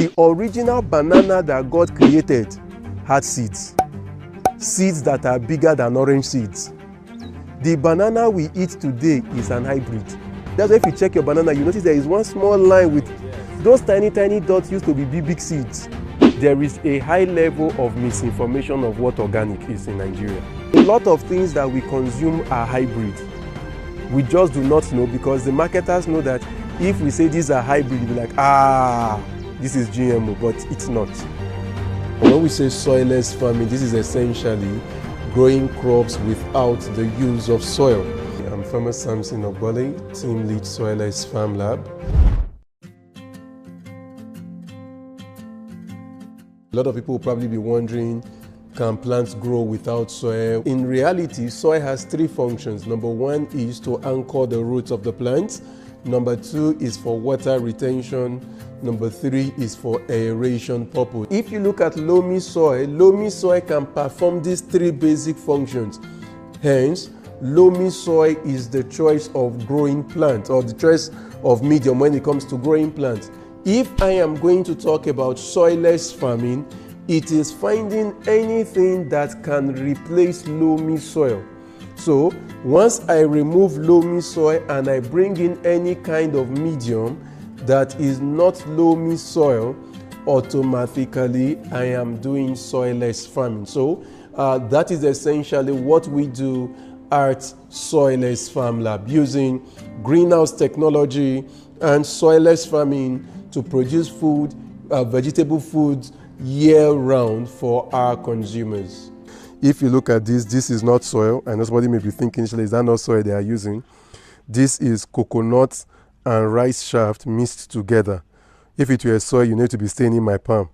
The original banana that God created had seeds. Seeds that are bigger than orange seeds. The banana we eat today is an hybrid. That's why if you check your banana, you notice there is one small line with those tiny dots used to be big seeds. There is a high level of misinformation of what organic is in Nigeria. A lot of things that we consume are hybrid. We just do not know, because the marketers know that if we say these are hybrid, you'll be like, this is GMO, but it's not. When we say soilless farming, this is essentially growing crops without the use of soil. I'm farmer Samson Ogbole, team lead Soilless Farm Lab. A lot of people will probably be wondering, can plants grow without soil? In reality, soil has three functions. Number one is to anchor the roots of the plant. Number two is for water retention. Number three is for aeration purpose. If you look at loamy soil can perform these three basic functions. Hence, loamy soil is the choice of growing plants, or the choice of medium when it comes to growing plants. If I am going to talk about soilless farming, it is finding anything that can replace loamy soil. So once I remove loamy soil and I bring in any kind of medium that is not loamy soil, automatically I am doing soilless farming. So that is essentially what we do at Soilless Farm Lab, using greenhouse technology and soilless farming to produce food, vegetable foods year-round for our consumers. If you look at this is not soil. I know somebody may be thinking, is that not soil they are using? This is coconut and rice shaft mixed together. If it were soil, you need to be staining my palm.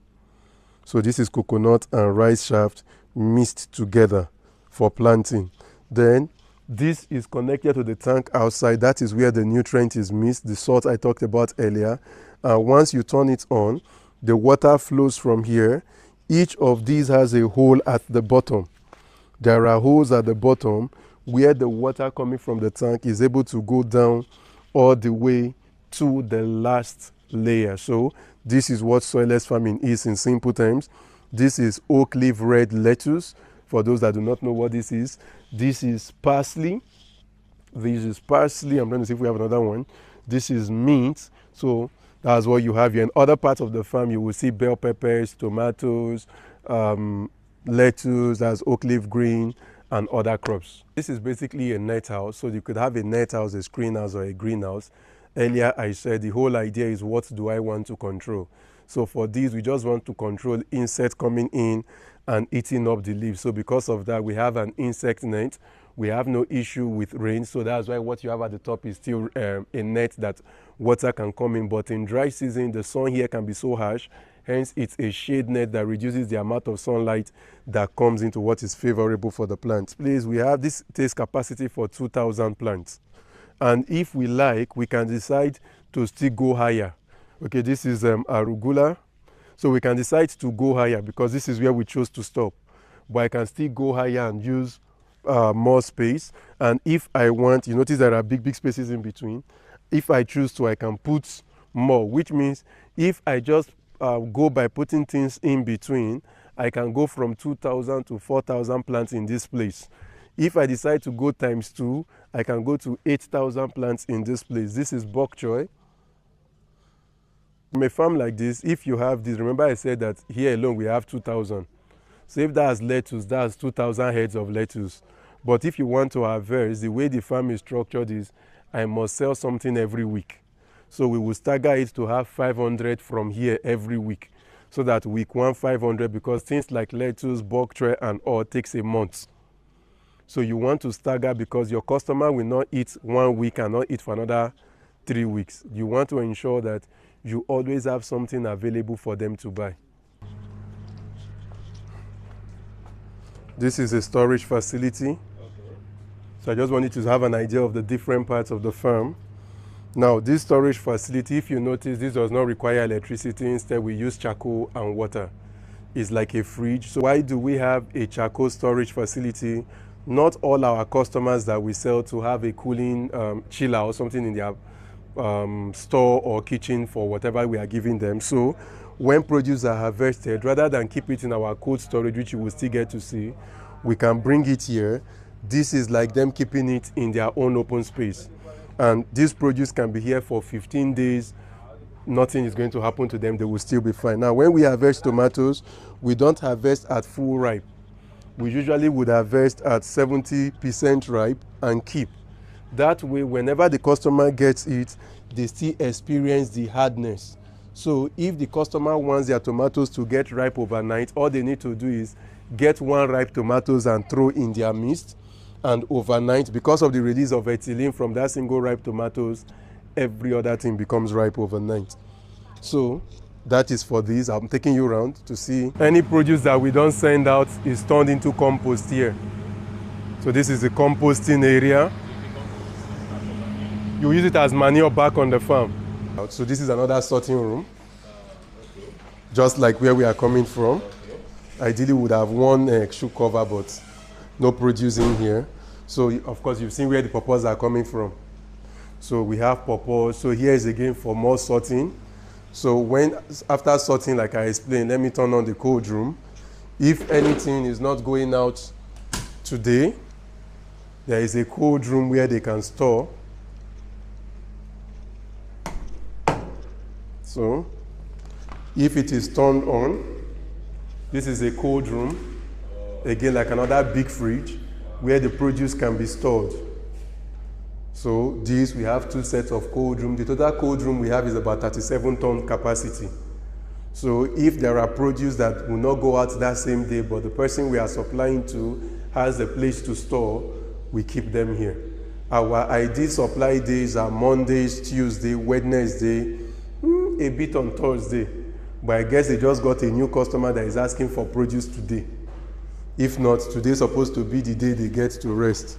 So this is coconut and rice shaft mixed together for planting. Then this is connected to the tank outside. That is where the nutrient is mixed, the salt I talked about earlier. Once you turn it on, the water flows from here. Each of these has a hole at the bottom. There are holes at the bottom where the water coming from the tank is able to go down all the way to the last layer. So this is what soilless farming is in simple terms. This is oak leaf red lettuce. For those that do not know what this is parsley. This is parsley. I'm trying to see if we have another one. This is mint. So that's what you have here. In other parts of the farm, you will see bell peppers, tomatoes, lettuce, that's oak leaf green, and other crops. This is basically a net house. So you could have a net house, a screen house, or a greenhouse. Earlier, I said the whole idea is, what do I want to control? So for these, we just want to control insects coming in and eating up the leaves. So because of that, we have an insect net. We have no issue with rain. So that's why what you have at the top is still a net that water can come in. But in dry season, the sun here can be so harsh. Hence, it's a shade net that reduces the amount of sunlight that comes into what is favorable for the plant. Please, we have this takes capacity for 2,000 plants. And if we like, we can decide to still go higher. Okay, this is arugula. So we can decide to go higher because this is where we chose to stop. But I can still go higher and use more space. And if I want, you notice there are big spaces in between. If I choose to, I can put more, which means if I just go by putting things in between, I can go from 2,000 to 4,000 plants in this place. If I decide to go times 2, I can go to 8,000 plants in this place. This is bok choy. In a farm like this, if you have this, remember I said that here alone we have 2,000. So if that's lettuce, that's 2,000 heads of lettuce. But if you want to harvest, the way the farm is structured is, I must sell something every week. So we will stagger it to have 500 from here every week. So that week 1, 500, because things like lettuce, bok choy, and all takes a month. So you want to stagger because your customer will not eat 1 week and not eat for another 3 weeks. You want to ensure that you always have something available for them to buy. This is a storage facility. Okay. So I just wanted to have an idea of the different parts of the farm. Now, this storage facility, if you notice, this does not require electricity. Instead, we use charcoal and water. It's like a fridge. So why do we have a charcoal storage facility? Not all our customers that we sell to have a cooling chiller or something in their store or kitchen for whatever we are giving them. So when produce are harvested, rather than keep it in our cold storage, which you will still get to see, we can bring it here. This is like them keeping it in their own open space. And this produce can be here for 15 days. Nothing is going to happen to them. They will still be fine. Now, when we harvest tomatoes, we don't harvest at full ripe. We usually would harvest at 70% ripe and keep. That way, whenever the customer gets it, they still experience the hardness. So if the customer wants their tomatoes to get ripe overnight, all they need to do is get one ripe tomatoes and throw in their mist. And overnight, because of the release of ethylene from that single ripe tomatoes, every other thing becomes ripe overnight. So that is for this. I'm taking you around to see any produce that we don't send out is turned into compost here. So this is the composting area. You use it as manure back on the farm. So this is another sorting room, just like where we are coming from. Ideally, we would have one shoe cover, but no produce in here. So of course, you've seen where the pawpaws are coming from. So we have pawpaws. So here is again for more sorting. So after sorting, like I explained, let me turn on the cold room. If anything is not going out today, there is a cold room where they can store. So if it is turned on, this is a cold room. Again, like another big fridge where the produce can be stored. So this, we have 2 sets of cold room. The total cold room we have is about 37-ton capacity. So if there are produce that will not go out that same day, but the person we are supplying to has a place to store, we keep them here. Our ideal supply days are Mondays, Tuesday, Wednesday, a bit on Thursday. But I guess they just got a new customer that is asking for produce today. If not, today is supposed to be the day they get to rest.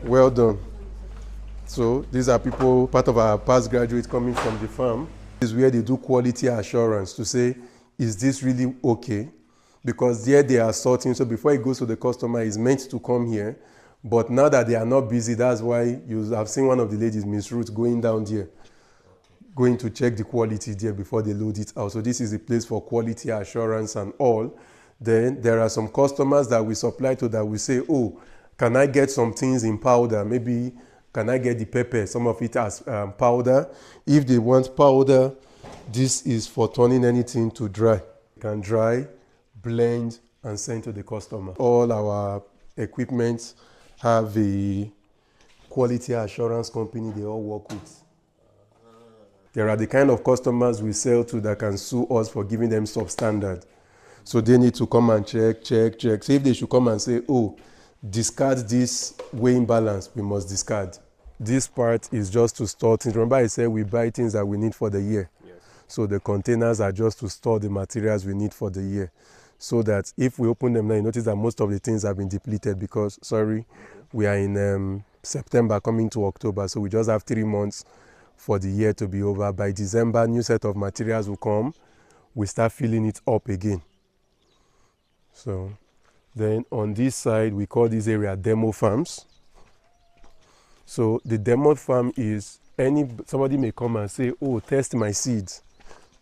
Well done. So these are people, part of our past graduates coming from the farm. This is where they do quality assurance to say, is this really okay? Because there they are sorting, so before it goes to the customer, it's meant to come here. But now that they are not busy, that's why you have seen one of the ladies, Miss Ruth, going down there, going to check the quality there before they load it out. So this is a place for quality assurance and all. Then there are some customers that we supply to that we say, oh, can I get some things in powder? Maybe can I get the pepper, some of it as powder? If they want powder, this is for turning anything to dry. You can dry, blend, and send to the customer. All our equipment have a quality assurance company they all work with. There are the kind of customers we sell to that can sue us for giving them substandard. So they need to come and check. So if they should come and say, oh, discard this weighing balance, we must discard. This part is just to store things. Remember I said we buy things that we need for the year. Yes. So the containers are just to store the materials we need for the year. So that if we open them now, you notice that most of the things have been depleted because, we are in September coming to October. So we just have 3 months for the year to be over. By December, new set of materials will come. We start filling it up again. So then on this side, we call this area demo farms. So the demo farm is somebody may come and say, oh, test my seeds,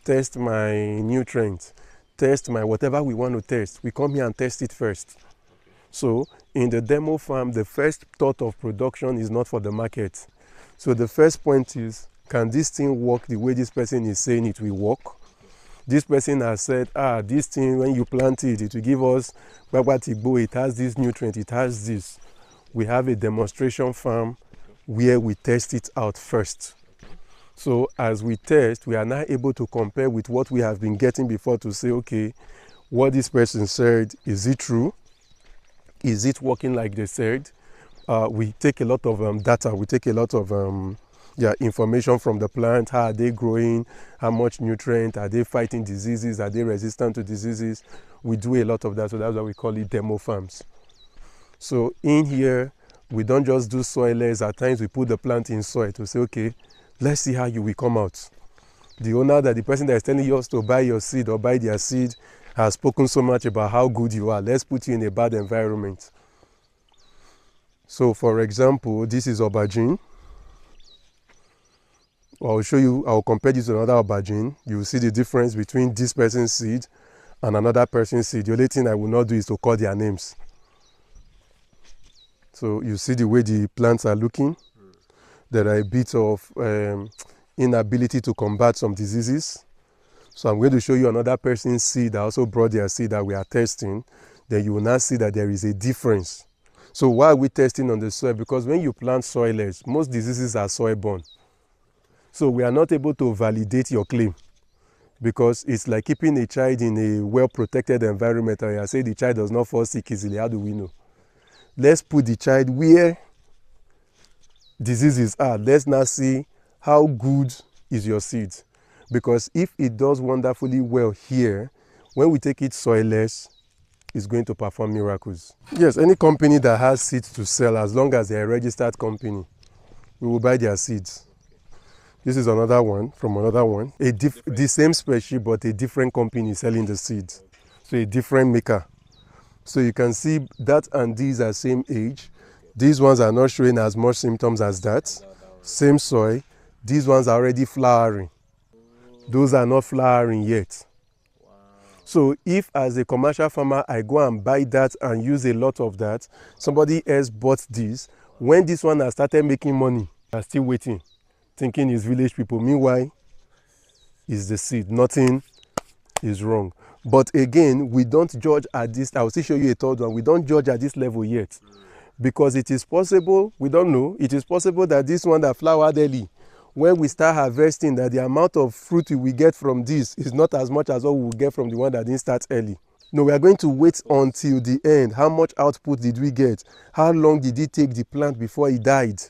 test my nutrients, test my whatever we want to test. We come here and test it first. Okay. So in the demo farm, the first thought of production is not for the market. So the first point is, can this thing work the way this person is saying it will work? This person has said, this thing, when you plant it, it will give us, it has this nutrient, it has this. We have a demonstration farm where we test it out first. So as we test, we are now able to compare with what we have been getting before to say, okay, what this person said, is it true? Is it working like they said? We take a lot of data, we take a lot of information from the plant. How are they growing? How much nutrient? Are they fighting diseases? Are they resistant to diseases? We do a lot of that, so that's why we call it demo farms. So in here, we don't just do soilless. At times we put the plant in soil to say, okay, let's see how you will come out. The owner, the person that is telling you to buy your seed or buy their seed has spoken so much about how good you are. Let's put you in a bad environment. So for example, this is aubergine. I'll show you, I'll compare this to another aubergine. You will see the difference between this person's seed and another person's seed. The only thing I will not do is to call their names. So you see the way the plants are looking. There are a bit of inability to combat some diseases. So I'm going to show you another person's seed that also brought their seed that we are testing. Then you will now see that there is a difference. So why are we testing on the soil? Because when you plant soilless, most diseases are soil-borne. So we are not able to validate your claim, because it's like keeping a child in a well-protected environment and you say the child does not fall sick easily. How do we know? Let's put the child where diseases are. Let's now see how good is your seed. Because if it does wonderfully well here, when we take it soilless, it's going to perform miracles. Yes, any company that has seeds to sell, as long as they're a registered company, we will buy their seeds. This is another one from another one. The same species, but a different company selling the seeds. So a different maker. So you can see that and these are same age. These ones are not showing as much symptoms as that. Same soil. These ones are already flowering. Those are not flowering yet. So if as a commercial farmer, I go and buy that and use a lot of that, somebody else bought this, when this one has started making money, I'm still waiting, thinking it's village people. Meanwhile, it's the seed. Nothing is wrong. But again, we don't judge at this, I'll still show you a third one, we don't judge at this level yet. Because it is possible, we don't know, it is possible that this one that flowered early, when we start harvesting, that the amount of fruit we get from this is not as much as what we will get from the one that didn't start early. No, we are going to wait until the end. How much output did we get? How long did it take the plant before it died?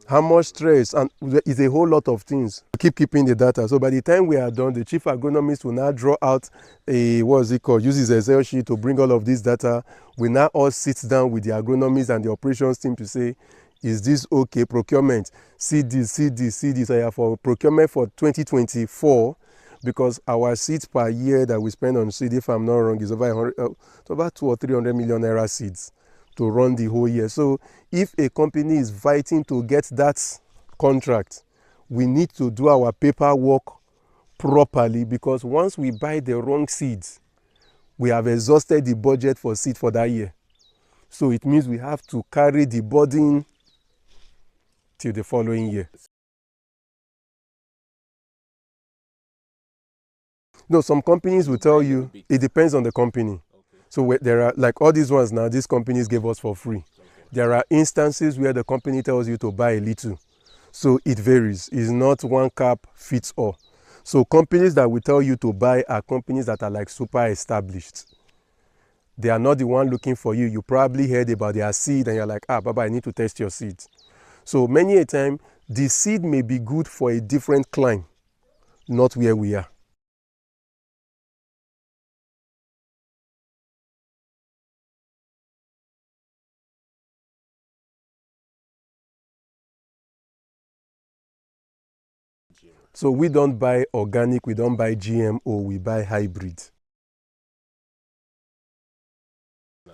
How much stress? And it's a whole lot of things. We keep keeping the data. So by the time we are done, the chief agronomist will now draw out a, what is it called, uses an Excel sheet to bring all of this data. We now all sit down with the agronomists and the operations team to say, is this okay? Procurement, see this. I have for procurement for 2024, because our seeds per year that we spend on seed, if I'm not wrong, is over 200 or 300 million naira seeds to run the whole year. So if a company is fighting to get that contract, we need to do our paperwork properly, because once we buy the wrong seeds, we have exhausted the budget for seed for that year. So it means we have to carry the burden till the following year. No, some companies will tell you, it depends on the company. So there are, like all these ones now, these companies gave us for free. There are instances where the company tells you to buy a little. So it varies. It's not one cap fits all. So companies that will tell you to buy are companies that are like super established. They are not the one looking for you. You probably heard about their seed and you're like, Baba, I need to test your seed. So many a time, the seed may be good for a different climate, not where we are. So we don't buy organic, we don't buy GMO, we buy hybrid.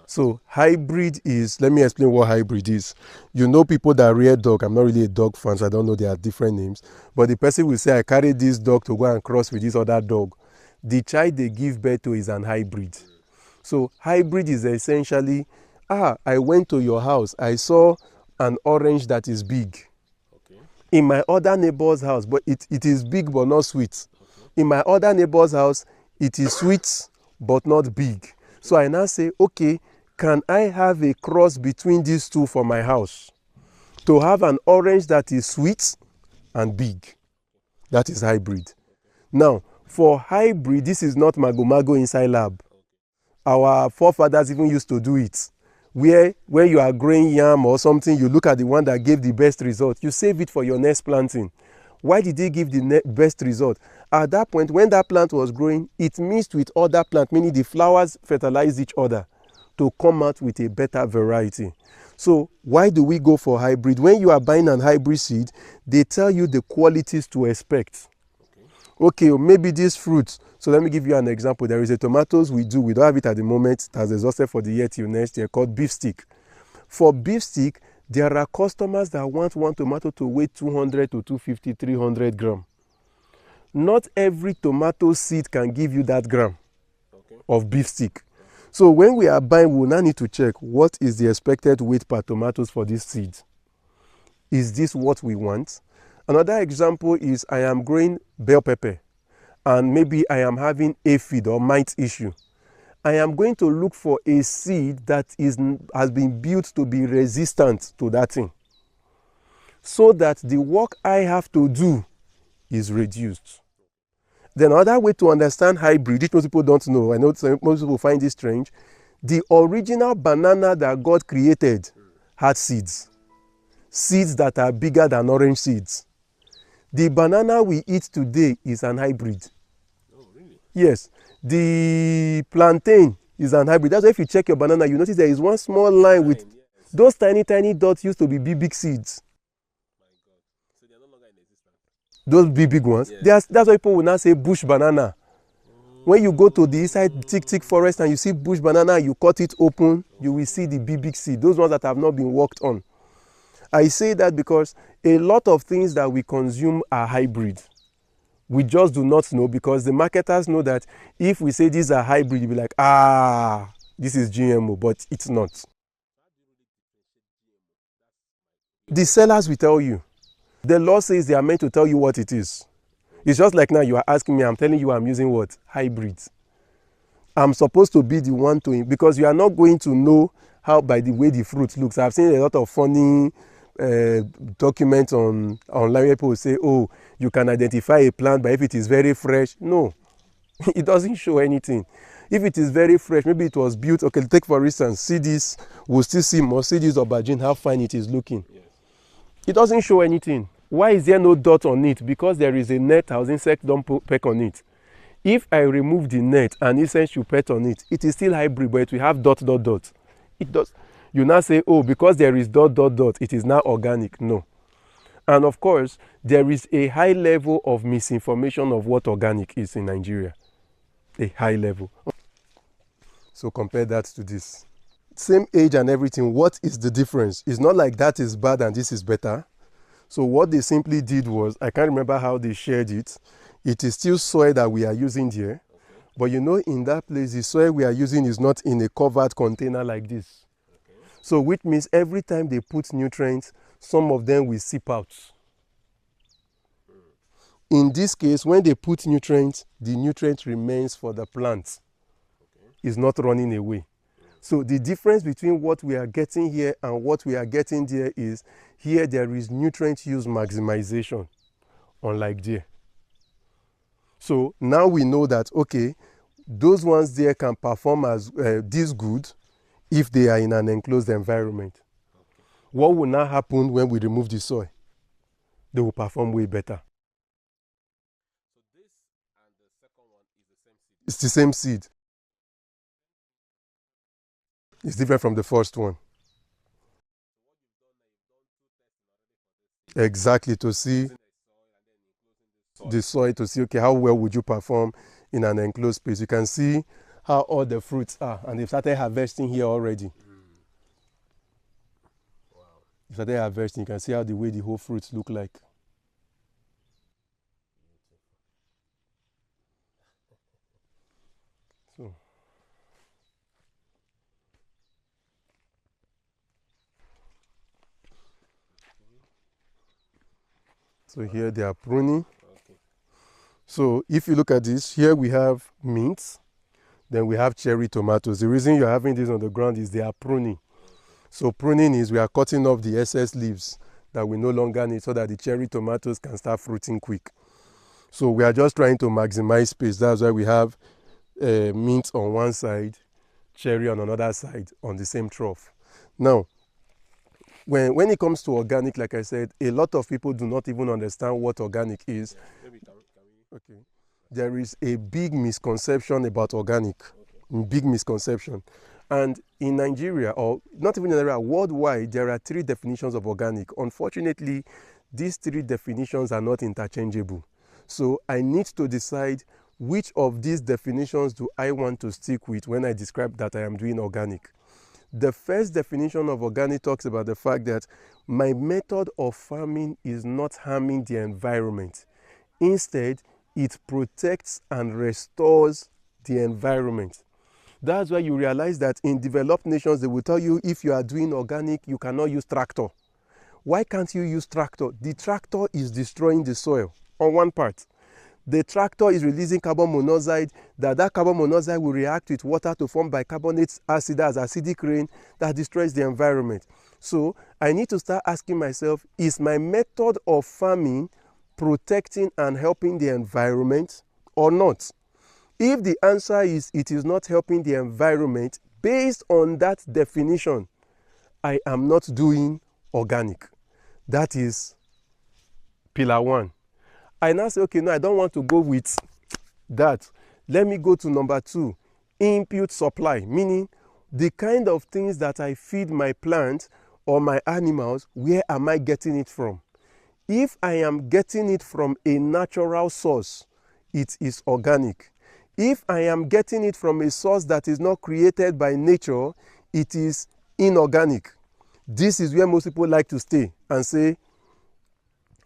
So hybrid is, let me explain what hybrid is. You know people that rear dog, I'm not really a dog fan, so I don't know their different names. But the person will say, I carry this dog to go and cross with this other dog. The child they give birth to is an hybrid. So hybrid is essentially, I went to your house, I saw an orange that is big. Okay. In my other neighbor's house, but it is big but not sweet. Okay. In my other neighbor's house, it is sweet but not big. So I now say, okay, can I have a cross between these two for my house? To have an orange that is sweet and big. That is hybrid. Now, for hybrid, this is not mago-mago inside lab. Our forefathers even used to do it. Where when you are growing yam or something, you look at the one that gave the best result. You save it for your next planting. Why did they give the best result? At that point, when that plant was growing, it mixed with other plants, meaning the flowers fertilized each other to come out with a better variety. So why do we go for hybrid? When you are buying an hybrid seed, they tell you the qualities to expect. Okay, maybe these fruits. So let me give you an example. There is a tomatoes we don't have it at the moment. It has exhausted for the year till next year, called beef stick. For beef stick, There are customers that want one tomato to weigh 200 to 250, 300 grams. Not every tomato seed can give you that gram of beef stick. So when we are buying, we will now need to check what is the expected weight per tomatoes for this seed. Is this what we want? Another example is I am growing bell pepper and maybe I am having aphid or mite issue. I am going to look for a seed that has been built to be resistant to that thing, so that the work I have to do is reduced. Then another way to understand hybrid, which most people don't know, I know most people find this strange, the original banana that God created had seeds. Seeds that are bigger than orange seeds. The banana we eat today is an hybrid. Oh, really? Yes. The plantain is an hybrid. That's why if you check your banana, you notice there is one small line with those tiny, tiny dots used to be big seeds. My God. So they are no longer in existence. Those big ones. Yeah. That's why people will now say bush banana. When you go to the inside thick forest and you see bush banana, you cut it open, you will see the big seed. Those ones that have not been worked on. I say that because a lot of things that we consume are hybrid. We just do not know, because the marketers know that if we say these are hybrid, you'll be like, this is GMO, but it's not. The sellers will tell you. The law says they are meant to tell you what it is. It's just like now you are asking me, I'm telling you I'm using what? Hybrid. I'm supposed to be the one to, because you are not going to know how by the way the fruit looks. I've seen a lot of funny documents online where people say, oh, you can identify a plant by if it is very fresh. No, it doesn't show anything. If it is very fresh, maybe it was built, okay, take for instance, see this, we'll still see more, see this aubergine, how fine it is looking. Yes. It doesn't show anything. Why is there no dot on it? Because there is a net, house insect don't peck on it. If I remove the net and insect should peck on it, it is still hybrid, but it will have dot. It does. You now say, oh, because there is dot, it is now organic. No. And of course, there is a high level of misinformation of what organic is in Nigeria. A high level. So compare that to this. Same age and everything. What is the difference? It's not like that is bad and this is better. So what they simply did was, I can't remember how they shared it. It is still soil that we are using here. Okay. But you know, in that place, the soil we are using is not in a covered container like this. Okay. So which means every time they put nutrients, some of them will seep out. In this case, when they put nutrients, the nutrient remains for the plant. Okay. It's not running away. So the difference between what we are getting here and what we are getting there is, here there is nutrient use maximization, unlike there. So now we know that, okay, those ones there can perform as this good if they are in an enclosed environment. Okay. What will now happen when we remove the soil? They will perform way better. So this and the second one is the same seed? It's the same seed. It's different from the first one. Exactly, to see the soil, to see, okay, how well would you perform in an enclosed space. You can see how all the fruits are, and they've started harvesting here already. Wow. They started harvesting. You can see how the way the whole fruits look like. So here they are pruning. Okay. So if you look at this, here we have mint, then we have cherry tomatoes. The reason you're having this on the ground is they are pruning. So pruning is we are cutting off the excess leaves that we no longer need so that the cherry tomatoes can start fruiting quick. So we are just trying to maximize space. That's why we have mint on one side, cherry on another side on the same trough. Now, when it comes to organic, like I said, a lot of people do not even understand what organic is. Yeah, maybe can we? Okay. There is a big misconception about organic. Okay. Big misconception. And in Nigeria, or not even in Nigeria, worldwide, there are 3 definitions of organic. Unfortunately, these 3 definitions are not interchangeable. So I need to decide which of these definitions do I want to stick with when I describe that I am doing organic. The first definition of organic talks about the fact that my method of farming is not harming the environment. Instead, it protects and restores the environment. That's why you realize that in developed nations, they will tell you if you are doing organic, you cannot use tractor. Why can't you use tractor? The tractor is destroying the soil on one part. The tractor is releasing carbon monoxide, that carbon monoxide will react with water to form bicarbonate acid as acidic rain that destroys the environment. So I need to start asking myself, is my method of farming protecting and helping the environment or not? If the answer is it is not helping the environment, based on that definition, I am not doing organic. That is pillar one. I now say, okay, no, I don't want to go with that. Let me go to number two, input supply, meaning the kind of things that I feed my plants or my animals, where am I getting it from? If I am getting it from a natural source, it is organic. If I am getting it from a source that is not created by nature, it is inorganic. This is where most people like to stay and say,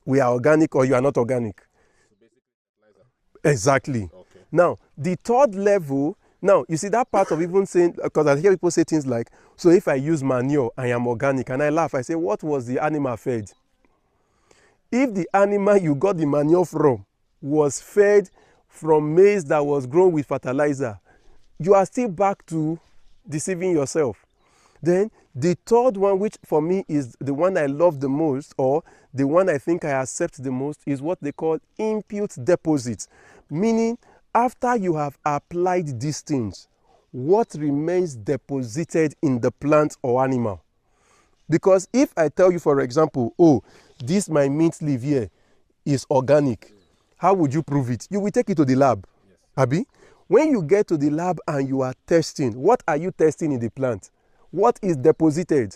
we are organic or you are not organic. So basically, fertilizer. Exactly. Okay. Now, the third level, now, you see that part of even saying, because I hear people say things like, so if I use manure, I am organic. And I laugh. I say, what was the animal fed? If the animal you got the manure from was fed from maize that was grown with fertilizer, you are still back to deceiving yourself. Then the third one, which for me is the one I love the most, or the one I think I accept the most, is what they call input deposit. Meaning, after you have applied these things, what remains deposited in the plant or animal? Because if I tell you, for example, oh, this my mint leaf here is organic, how would you prove it? You will take it to the lab. Yes. Abi? When you get to the lab and you are testing, what are you testing in the plant? What is deposited?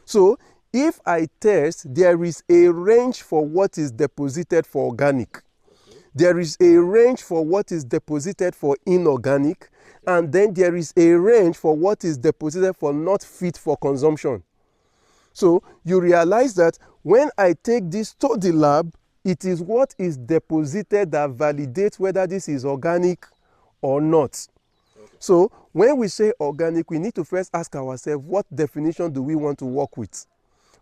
So, if I test, there is a range for what is deposited for organic. There is a range for what is deposited for inorganic, and then there is a range for what is deposited for not fit for consumption. So, you realize that when I take this to the lab, it is what is deposited that validates whether this is organic or not. Okay. So, when we say organic, we need to first ask ourselves, what definition do we want to work with?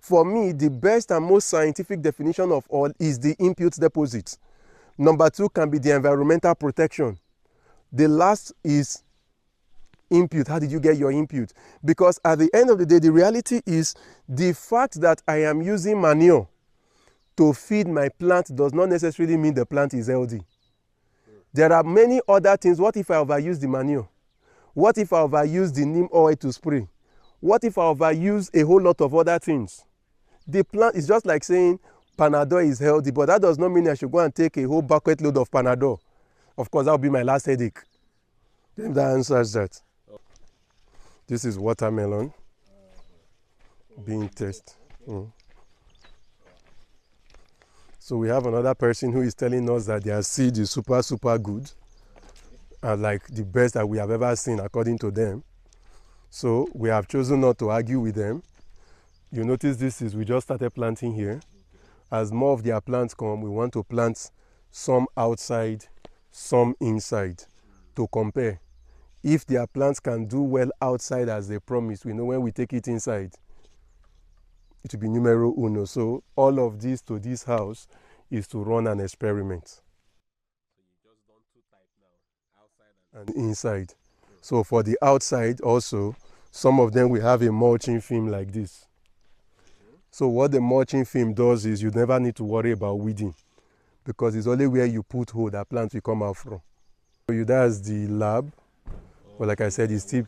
For me, the best and most scientific definition of all is the input deposit. Number two can be the environmental protection. The last is input. How did you get your input? Because at the end of the day, the reality is the fact that I am using manure to feed my plant does not necessarily mean the plant is healthy. There are many other things. What if I overuse the manure? What if I overuse the neem oil to spray? What if I overuse a whole lot of other things? The plant is just like saying Panadol is healthy, but that does not mean I should go and take a whole bucket load of Panadol. Of course, that will be my last headache. Then that answers that. This is watermelon being tested. So we have another person who is telling us that their seed is super, super good. And like the best that we have ever seen according to them. So we have chosen not to argue with them. You notice this is, we just started planting here. As more of their plants come, we want to plant some outside, some inside to compare. If their plants can do well outside as they promised, we know when we take it inside, it will be numero uno. So all of this to this house is to run an experiment. So you just done two types now, outside and inside. So for the outside also, some of them will have a mulching film like this. So what the mulching film does is you never need to worry about weeding, because it's only where you put hole that plants will come out from. So that's the lab. But like I said, it's still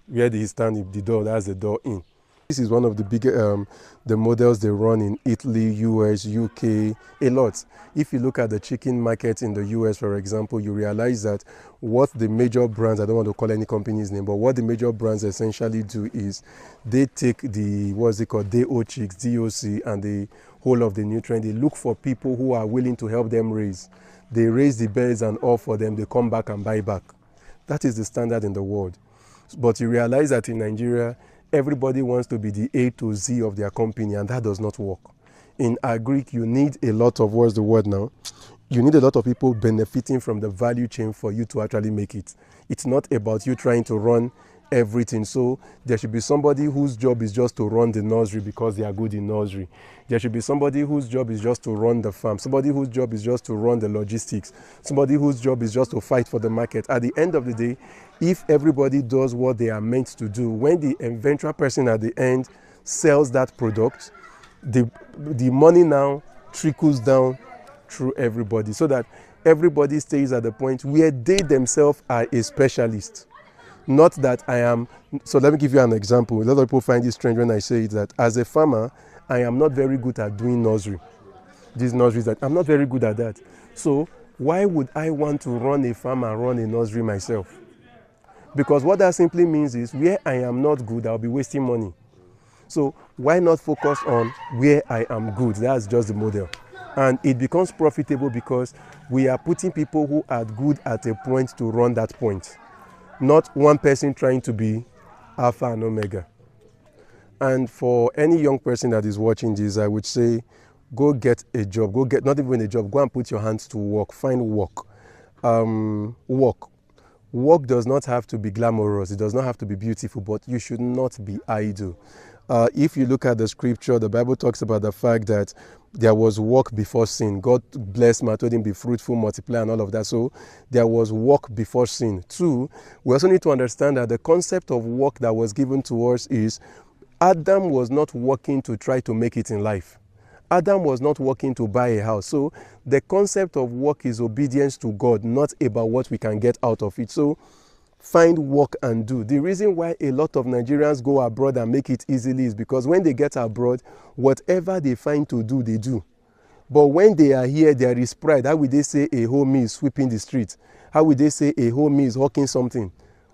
where they stand, the door, that's the door in. This is one of the bigger, the models they run in Italy, US, UK, a lot. If you look at the chicken market in the US, for example, you realize that what the major brands, I don't want to call any company's name, but what the major brands essentially do is they take the, what's it called, DO chicks, DOC, and the whole of the nutrient. They look for people who are willing to help them raise. They raise the birds and all for them. They come back and buy back. That is the standard in the world. But you realize that in Nigeria, everybody wants to be the A to Z of their company, and that does not work. In agric, you need a lot of, what's the word now? You need a lot of people benefiting from the value chain for you to actually make it. It's not about you trying to run everything. So there should be somebody whose job is just to run the nursery because they are good in nursery. There should be somebody whose job is just to run the farm, somebody whose job is just to run the logistics, somebody whose job is just to fight for the market. At the end of the day, if everybody does what they are meant to do, when the eventual person at the end sells that product, the money now trickles down through everybody, so that everybody stays at the point where they themselves are a specialist. Not that I am. So let me give you an example. A lot of people find it strange when I say it, that as a farmer, I am not very good at doing nursery. These nurseries, that I'm not very good at that. So why would I want to run a farm and run a nursery myself? Because what that simply means is, where I am not good, I'll be wasting money. So why not focus on where I am good? That's just the model. And it becomes profitable because we are putting people who are good at a point to run that point. Not one person trying to be alpha and omega. And for any young person that is watching this, I would say, go get a job. Go get, not even a job, go and put your hands to work. Find work. Work does not have to be glamorous. It does not have to be beautiful, but you should not be idle. If you look at the scripture, the Bible talks about the fact that there was work before sin. God blessed man, told him, be fruitful, multiply, and all of that. So there was work before sin. Two, we also need to understand that the concept of work that was given to us is, Adam was not working to try to make it in life. Adam was not working to buy a house. So the concept of work is obedience to God, not about what we can get out of it. So find work and do. The reason why a lot of Nigerians go abroad and make it easily is because when they get abroad, whatever they find to do, they do. But when they are here, there is pride. How would they say a homie is sweeping the street? How would they say a homie is hawking something?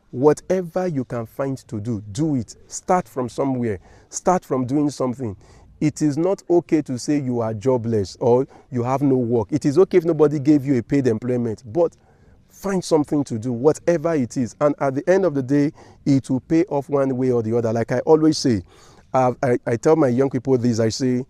Whatever you can find to do, do it. Start from somewhere. Start from doing something. It is not okay to say you are jobless or you have no work. It is okay if nobody gave you a paid employment, but find something to do, whatever it is. And at the end of the day, it will pay off one way or the other. Like I always say, I tell my young people this, I say,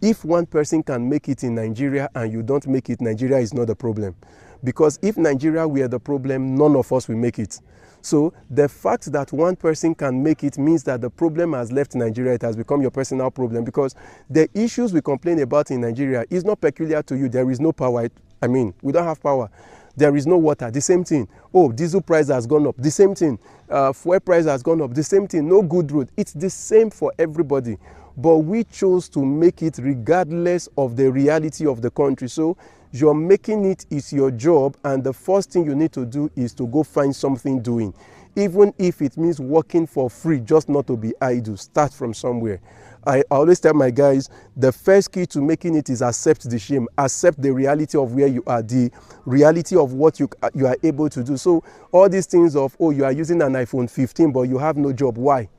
if one person can make it in Nigeria and you don't make it, Nigeria is not a problem. Because if Nigeria were the problem, none of us will make it. So the fact that one person can make it means that the problem has left Nigeria. It has become your personal problem, because the issues we complain about in Nigeria is not peculiar to you. There is no power. I mean, we don't have power. There is no water. The same thing. Oh, diesel price has gone up. The same thing. Fuel price has gone up. The same thing. No good road. It's the same for everybody. But we chose to make it regardless of the reality of the country. So you're making it is your job, and the first thing you need to do is to go find something doing. Even if it means working for free, just not to be idle. Start from somewhere. I always tell my guys, the first key to making it is accept the shame. Accept the reality of where you are, the reality of what you are able to do. So all these things of, oh, you are using an iPhone 15, but you have no job. Why?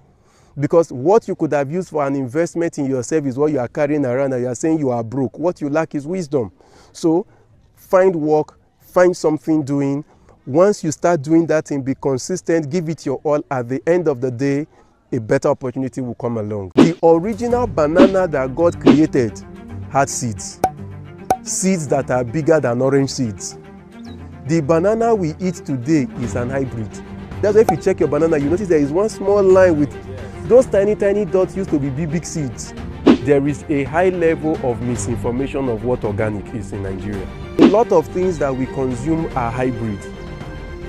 Because what you could have used for an investment in yourself is what you are carrying around, and you are saying you are broke. What you lack is wisdom. So find work, find something doing. Once you start doing that thing, be consistent, give it your all. At the end of the day, a better opportunity will come along. The original banana that God created had seeds. Seeds that are bigger than orange seeds. The banana we eat today is an hybrid. That's why if you check your banana, you notice there is one small line with those tiny, tiny dots used to be big seeds. There is a high level of misinformation of what organic is in Nigeria. A lot of things that we consume are hybrid.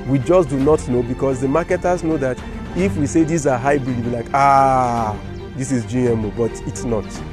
We just do not know, because the marketers know that if we say these are hybrid, you'll be like, this is GMO, but it's not.